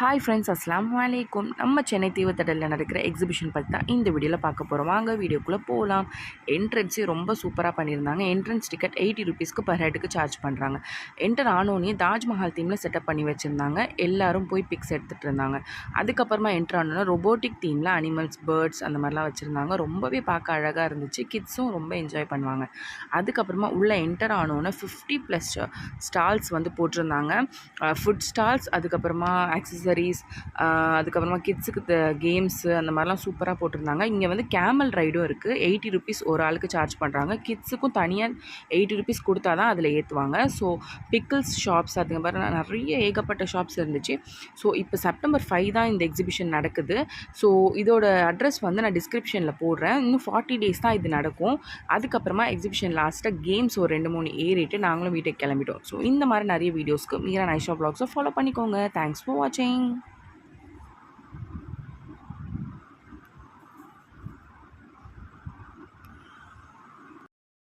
Hi friends, அஸ்ஸலாமு அலைக்கும். நம்ம சென்னை தீவுத்திடலில் நடக்கிற எக்ஸிபிஷன் பற்றி தான் இந்த வீடியோவில் பார்க்க போகிறோம். வாங்க வீடியோக்குள்ளே போகலாம். என்ட்ரன்ஸே ரொம்ப சூப்பராக பண்ணியிருந்தாங்க. என்ட்ரன்ஸ் டிக்கெட் 80 ருபீஸ்க்கு பர் ஹெட்டுக்கு சார்ஜ் பண்ணுறாங்க. என்டர் ஆனோடனே தாஜ்மஹால் தீமில் செட்டப் பண்ணி வச்சுருந்தாங்க. எல்லோரும் போய் பிக்ஸ் எடுத்துகிட்டு இருந்தாங்க. அதுக்கப்புறமா என்டர் ஆனோன்னா ரொபோட்டிக் தீமில் அனிமல்ஸ், பேர்ட்ஸ் அந்த மாதிரிலாம் வச்சுருந்தாங்க. ரொம்பவே பார்க்க அழகாக இருந்துச்சு. கிட்ஸும் ரொம்ப என்ஜாய் பண்ணுவாங்க. அதுக்கப்புறமா உள்ளே என்டர் ஆனோன்னா 50+ ஸ்டால்ஸ் வந்து போட்டிருந்தாங்க. ஃபுட் ஸ்டால்ஸ், அதுக்கப்புறமா ஆக்சசரிஸ், அதுக்கப்புறமா கிட்ஸுக்கு கேம்ஸு அந்த மாதிரிலாம் சூப்பராக போட்டிருந்தாங்க. இங்கே வந்து கேமல் ரைடும் இருக்குது. 80 ருபீஸ் ஒரு ஆளுக்கு சார்ஜ் பண்ணுறாங்க. கிட்ஸுக்கும் தனியாக 80 ருபீஸ் கொடுத்தா தான் அதில் ஏற்றுவாங்க. ஸோ பிக்கிள்ஸ் ஷாப்ஸ் அது மாதிரி நிறைய ஏகப்பட்ட ஷாப்ஸ் இருந்துச்சு. ஸோ இப்போ செப்டம்பர் 5 தான் இந்த எக்ஸிபிஷன் நடக்குது. ஸோ இதோட அட்ரஸ் வந்து நான் டிஸ்கிரிப்ஷனில் போடுறேன். இன்னும் 40 டேஸ் தான் இது நடக்கும். அதுக்கப்புறமா எக்ஸிபிஷன் லாஸ்ட்டாக கேம்ஸ் ஒரு 2-3 ஏறிட்டு நாங்களும் வீட்டுக்கு கிளம்பிட்டோம். ஸோ இந்த மாதிரி நிறைய வீடியோஸ்க்கு மீரா நைஷா வ்ளாக்ஸை ஃபாலோ பண்ணிக்கோங்க. தேங்க்ஸ் ஃபார் வாட்சிங்.